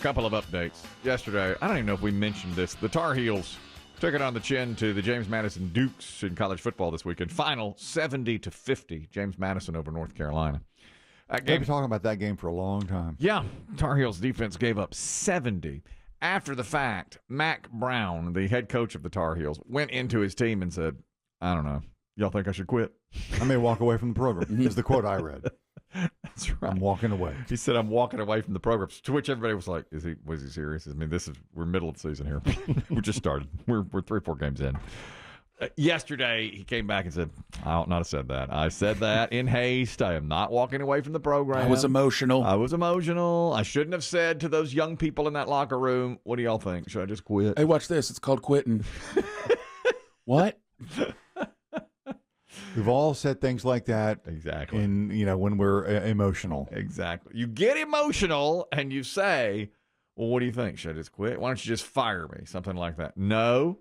couple of updates. Yesterday, I don't even know if we mentioned this. The Tar Heels took it on the chin to the James Madison Dukes in college football this weekend. Final 70-50. James Madison over North Carolina. I've been talking about that game for a long time. Yeah, Tar Heels defense gave up 70. After the fact, Mac Brown, the head coach of the Tar Heels, went into his team and said, I don't know, y'all think I should quit? I may walk away from the program, is the quote I read. That's right. I'm walking away. He said, I'm walking away from the program. To which everybody was like, was he serious? I mean, we're middle of the season here. We just started. We're 3-4 games in. Yesterday, he came back and said, I ought not have said that. I said that in haste. I am not walking away from the program. I was emotional. I shouldn't have said to those young people in that locker room, what do y'all think? Should I just quit? Hey, watch this. It's called quitting. What? We've all said things like that. Exactly. When we're emotional. Exactly. You get emotional and you say, well, what do you think? Should I just quit? Why don't you just fire me? Something like that. No,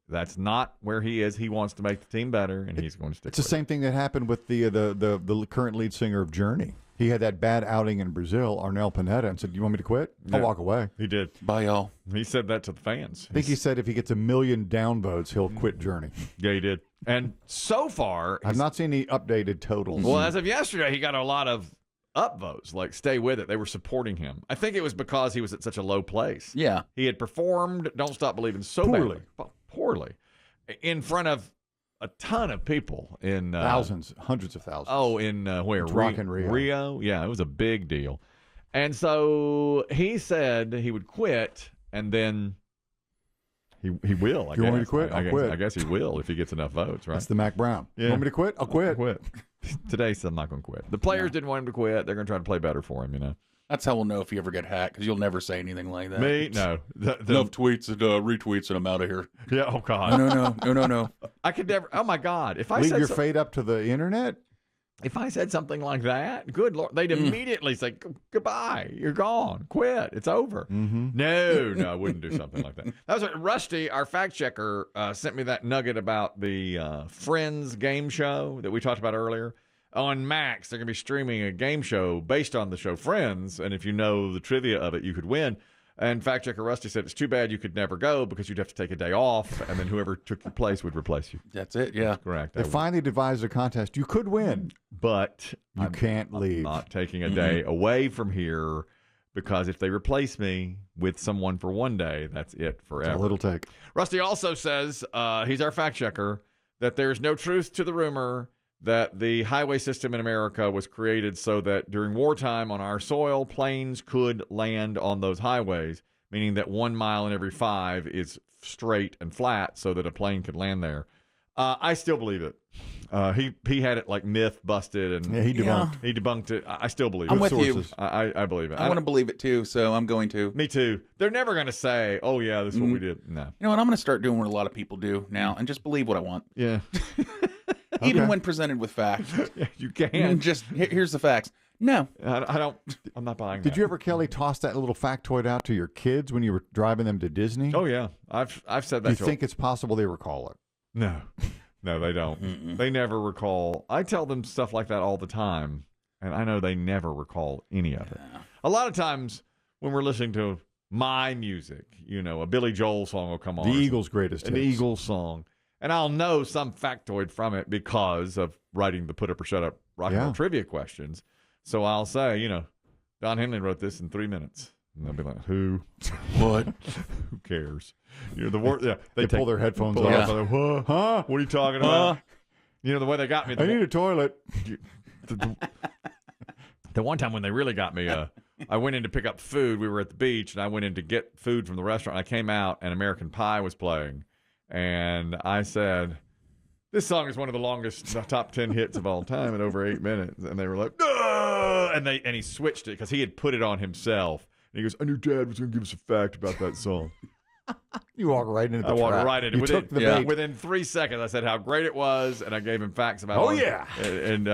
that's not where he is. He wants to make the team better, and he's going to stick with it. It's the same thing that happened with the current lead singer of Journey. He had that bad outing in Brazil, Arnel Pineda, and said, you want me to quit? I'll walk away. He did. Bye, y'all. He said that to the fans. I think he said if he gets 1 million downvotes, he'll quit Journey. Yeah, he did. And so far, I've not seen any updated totals. Well, as of yesterday, he got a lot of upvotes, like stay with it. They were supporting him. I think it was because he was at such a low place. Yeah. He had performed Don't Stop Believing so poorly in front of a ton of people in thousands, hundreds of thousands. Oh, in where? Rockin' Rio. Rio? Yeah, it was a big deal. And so he said he would quit, and then he will. You want me to quit? I'll quit. I guess he will if he gets enough votes, right? That's the Mac Brown. Yeah. You want me to quit? I'll quit. Today, he said, I'm not going to quit. The players didn't want him to quit. They're going to try to play better for him, That's how we'll know if you ever get hacked, because you'll never say anything like that. Me? No. Enough tweets and retweets, and I'm out of here. Yeah, oh, God. No. I could never. Oh, my God. If I Leave said your fate up to the internet? If I said something like that, good Lord, they'd immediately say, goodbye, you're gone, quit, it's over. Mm-hmm. No, I wouldn't do something like that. That was what Rusty, our fact checker, sent me that nugget about the Friends game show that we talked about earlier. On Max, they're going to be streaming a game show based on the show Friends, and if you know the trivia of it, you could win. And fact checker Rusty said it's too bad you could never go because you'd have to take a day off, and then whoever took your place would replace you. That's it, yeah. That's correct. They finally devised a contest. You could win, but you can't leave. I'm not taking a day away from here because if they replace me with someone for one day, that's it forever. It's a little take. Rusty also says, he's our fact checker, that there's no truth to the rumor that the highway system in America was created so that during wartime on our soil, planes could land on those highways, meaning that 1 mile in every 5 is straight and flat so that a plane could land there. I still believe it. He had it like myth busted, and he debunked it. I still believe it. I'm with you. I believe it. I want to believe it too, so I'm going to. Me too. They're never going to say, "Oh yeah, this is what we did." No. You know what? I'm going to start doing what a lot of people do now, and just believe what I want. Yeah. Even when presented with facts. You can. Just here's the facts. No. I don't. I'm not buying that. Did you ever, Kelly, toss that little factoid out to your kids when you were driving them to Disney? Oh yeah, I've said that. Do you think it's possible they recall it? No, they don't. They never recall. I tell them stuff like that all the time, and I know they never recall any of it. A lot of times when we're listening to my music, a Billy Joel song will come on. The Eagles' greatest hits. An Eagles song. And I'll know some factoid from it because of writing the Put Up or Shut Up rock and roll trivia questions. So I'll say, Don Henley wrote this in 3 minutes. And they'll be like, who? What? Who cares? The word. Yeah, they pull their headphones off. Yeah. Huh? What are you talking about? The way they got me. I need a toilet. The one time when they really got me, I went in to pick up food. We were at the beach, and I went in to get food from the restaurant. I came out, and American Pie was playing. And I said, this song is one of the longest top 10 hits of all time at over 8 minutes. And they were like, no! And he switched it because he had put it on himself. And he goes, I knew Dad was going to give us a fact about that song. You walk right into the I trap. walked right into it. You took the bait. Within 3 seconds, I said how great it was, and I gave him facts about it. Oh, yeah. And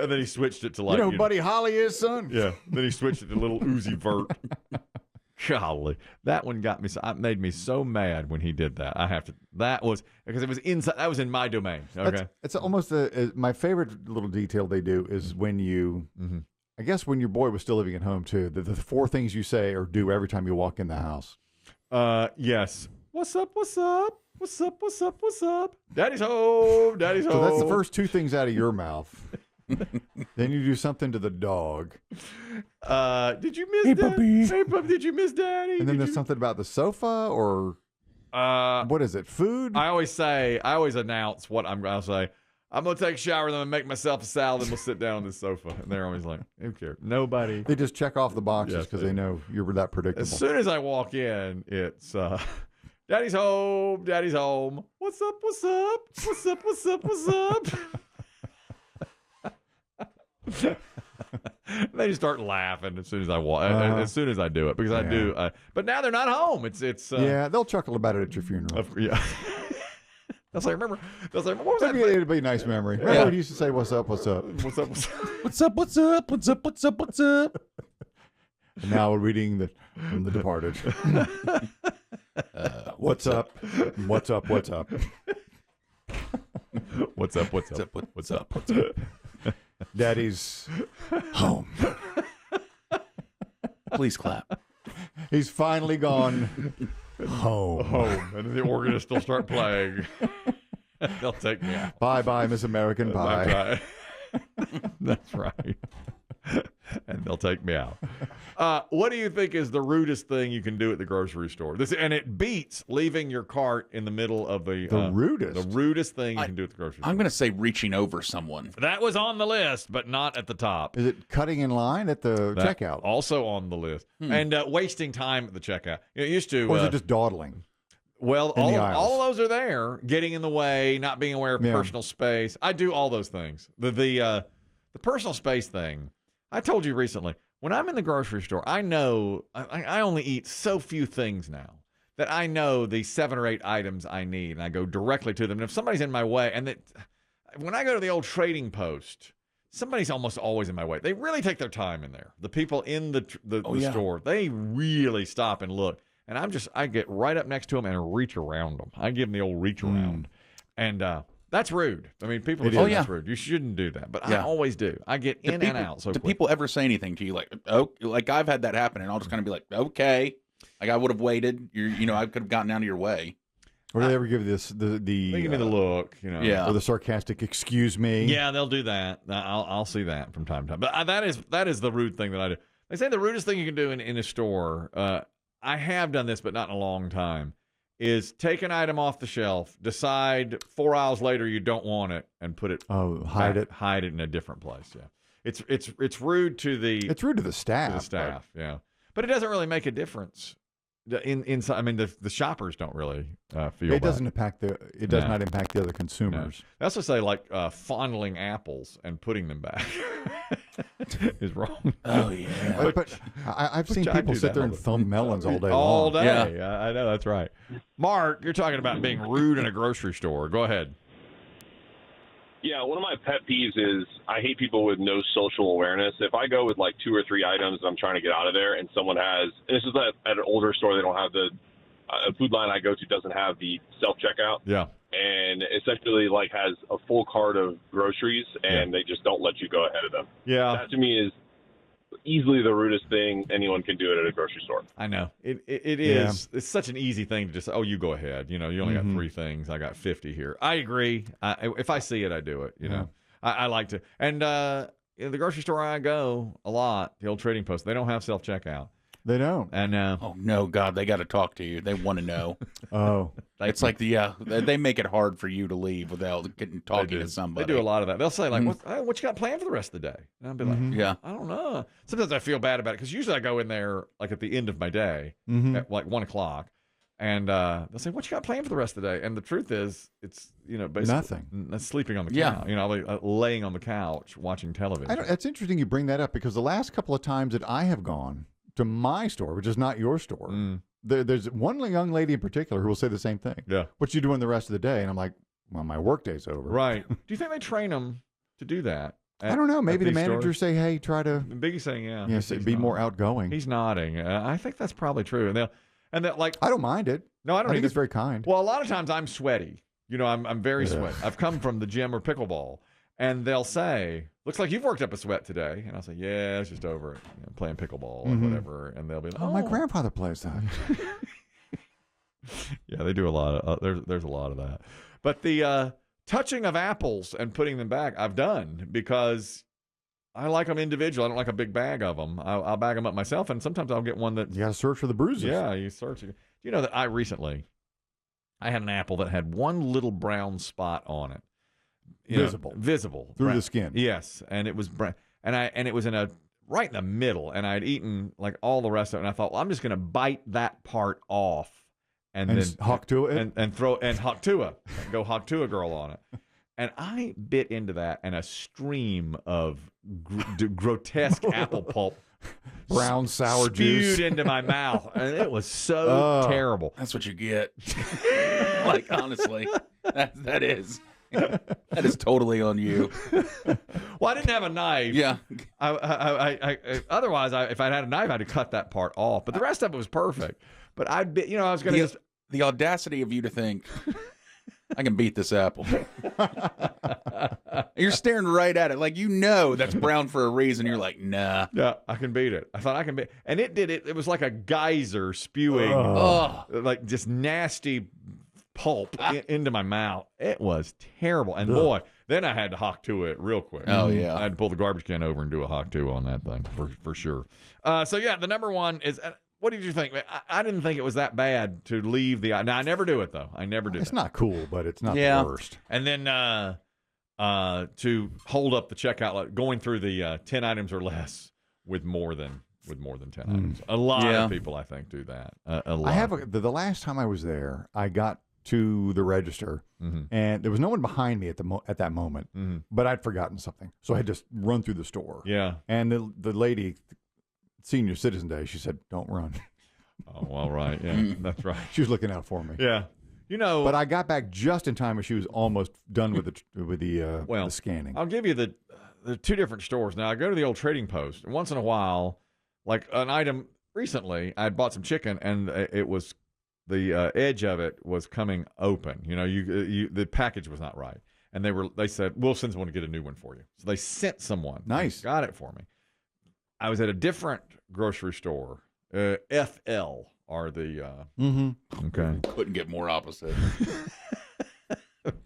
then he switched it to like... You know who Buddy Holly is, son? Yeah. Then he switched it to Little Uzi Vert. Golly, that one got me. Made me so mad when he did that. That was because it was inside. That was in my domain. Okay, it's almost my favorite little detail they do is when you I guess when your boy was still living at home too, the 4 things you say or do every time you walk in the house. Yes. What's up? What's up? What's up? What's up? What's up? Daddy's home. Daddy's home. So that's the first 2 things out of your mouth. Then you do something to the dog. Did you miss Hey, Daddy? puppy. Hey, puppy. Did you miss Daddy? And then there's something about the sofa or what is it? Food? I always announce what I'm going to say. I'm going to take a shower, then I'm going to make myself a salad, and we'll sit down on the sofa. And they're always like, who cares? Nobody. They just check off the boxes Yes, because they they know you're that predictable. As soon as I walk in, it's Daddy's home. Daddy's home. What's up? What's up? What's up? What's up? What's up? They just start laughing as soon as I walk. As soon as I do it, because I do. But now they're not home. It's yeah, they'll chuckle about it at your funeral. yeah. That's like, remember? That's like, what was that? It'd be a nice memory. Remember when you used to say, "What's up? What's up? What's up? What's up? What's up? What's up? What's up? What's up? What's up? And now we're reading from The Departed. What's up? What's up? What's up? What's up? What's up? What's up? What's up? Daddy's home. Please clap. He's finally gone home. And the organist will start playing. They'll take me out. Bye bye, Miss American Pie. That's right. And they'll take me out. What do you think is the rudest thing you can do at the grocery store? And it beats leaving your cart in the middle of the rudest. The rudest thing you can do at the grocery store. I'm going to say reaching over someone. That was on the list, but not at the top. Is it cutting in line at the checkout? Also on the list. And wasting time at the checkout. It used to. Or is it just dawdling? Well, all of those are there. Getting in the way, not being aware of personal space. I do all those things. The personal space thing. I told you recently, when I'm in the grocery store, I know I only eat so few things now that I know the 7 or 8 items I need, and I go directly to them. And if somebody's in my way, when I go to the old trading post, somebody's almost always in my way. They really take their time in there. The people in the store, they really stop and look. And I get right up next to them and reach around them. I give them the old reach around. And that's rude. I mean, people say that's rude. You shouldn't do that. But I always do. I get in and out so quick. Do people ever say anything to you like, oh, like I've had that happen, and I'll just kind of be like, okay. Like I would have waited. I could have gotten out of your way. Or do they ever give this the they give me the look, or the sarcastic "excuse me"? Yeah, they'll do that. I'll see that from time to time. But that is the rude thing that I do. They say the rudest thing you can do in a store. I have done this, but not in a long time. Is take an item off the shelf, decide 4 hours later you don't want it, and put it. Hide it in a different place. Yeah, it's rude to the. It's rude to the staff. To the staff, yeah, but it doesn't really make a difference. Inside, I mean, the shoppers don't really feel. It doesn't impact It does not impact the other consumers. No. They also say like fondling apples and putting them back is wrong. Oh yeah, but I've seen people sit there and thumb melons all day long. All day. Yeah. I know that's right. Mark, you're talking about being rude in a grocery store. Go ahead. Yeah, one of my pet peeves is I hate people with no social awareness. If I go with like 2 or 3 items I'm trying to get out of there and someone has, and this is at an older store, they don't have the food line I go to doesn't have the self-checkout. Yeah. And essentially like has a full cart of groceries and they just don't let you go ahead of them. Yeah. That to me is easily the rudest thing anyone can do it at a grocery store. I know. It is. It's such an easy thing to just, you go ahead. You only got 3 things. I got 50 here. I agree. If I see it, I do it. I like to. And in the grocery store I go a lot, the old trading post, they don't have self-checkout. They don't. And oh no, God, they got to talk to you. They want to know. It's like they make it hard for you to leave without talking to somebody. They do a lot of that. They'll say like, "What you got planned for the rest of the day?" And I'll be like, "I don't know." Sometimes I feel bad about it because usually I go in there like at the end of my day at like 1 o'clock, and they'll say, "What you got planned for the rest of the day?" And the truth is, it's basically nothing. Sleeping on the couch. Laying on the couch watching television. It's interesting you bring that up because the last couple of times that I have gone to my store, which is not your store, there's one young lady in particular who will say the same thing. Yeah. What you doing the rest of the day? And I'm like, well, my work day's over. Right. Do you think they train them to do that? I don't know. Maybe the managers say, hey, try to. Biggie's saying, Yes, be more outgoing. He's nodding. I think that's probably true. And they're like, I don't mind it. No, I don't think it's very kind. Well, a lot of times I'm sweaty. I'm very sweaty. I've come from the gym or pickleball. And they'll say, looks like you've worked up a sweat today. And I'll say, yeah, it's just over it, playing pickleball or whatever. And they'll be like, oh, my grandfather plays that. Yeah, they do a lot of, there's a lot of that. But the touching of apples and putting them back, I've done because I like them individual. I don't like a big bag of them. I'll bag them up myself, and sometimes I'll get one that... You got to search for the bruises. Yeah, you search. You know that I had an apple that had one little brown spot on it. Visible. Through the skin. Yes, and it was brown. And it was right in the middle, and I'd eaten like all the rest of it, and I thought, well, I'm just going to bite that part off. And then hawk to it? And throw and hawk to it. Go hawk to a girl on it. And I bit into that, and a stream of grotesque apple pulp, brown sour juice, spewed into my mouth, and it was so terrible. That's what you get. Like, honestly, that is totally on you. Well, I didn't have a knife. Yeah. Otherwise, if I'd had a knife, I'd have cut that part off. But the rest of it was perfect. But I was going to the audacity of you to think, I can beat this apple. You're staring right at it. Like, that's brown for a reason. You're like, nah. Yeah, I can beat it. I thought I can beat it. And it did it. It was like a geyser spewing, like just nasty pulp into my mouth. It was terrible. And boy, then I had to hawk to it real quick. Oh, yeah. I had to pull the garbage can over and do a hawk to on that thing for sure. So, yeah, the number one is... What did you think? I didn't think it was that bad to leave the... Now, I never do it, though. I never do It's not cool, but it's not the worst. And then to hold up the checkout, going through the 10 items or less with more than 10 items. A lot of people, I think, do that. A lot. The last time I was there, I got to the register, and there was no one behind me at that moment, but I'd forgotten something. So I had just run through the store. Yeah. And the lady... Senior Citizen Day, she said, don't run. Oh, well, right. Yeah, that's right. She was looking out for me. Yeah. But I got back just in time when she was almost done with the scanning. I'll give you the two different stores. Now, I go to the old Trading Post. And once in a while, like an item recently, I had bought some chicken, and it was the edge of it was coming open. The package was not right. And they said, we'll send someone to get a new one for you. So they sent someone. Nice. Got it for me. I was at a different grocery store. FL are the... Okay. Couldn't get more opposite.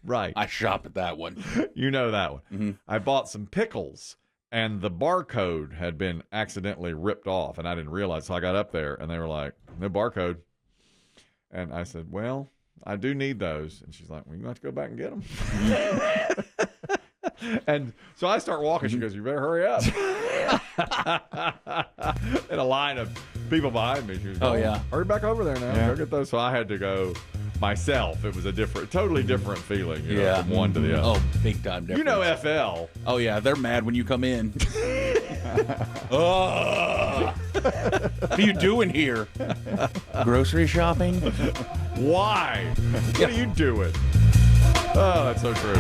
Right. I shop at that one. You know that one. I bought some pickles, and the barcode had been accidentally ripped off, and I didn't realize. So I got up there, and they were like, no barcode. And I said, well, I do need those. And she's like, well, you have to go back and get them. And so I start walking. She goes, you better hurry up. And a line of people behind me. She was going, hurry back over there now. Go get those. So I had to go myself. It was a totally different feeling, from one to the other. Oh, big time difference. FL. Oh, yeah. They're mad when you come in. What are you doing here? Grocery shopping? Why? What are you doing? Oh, that's so true.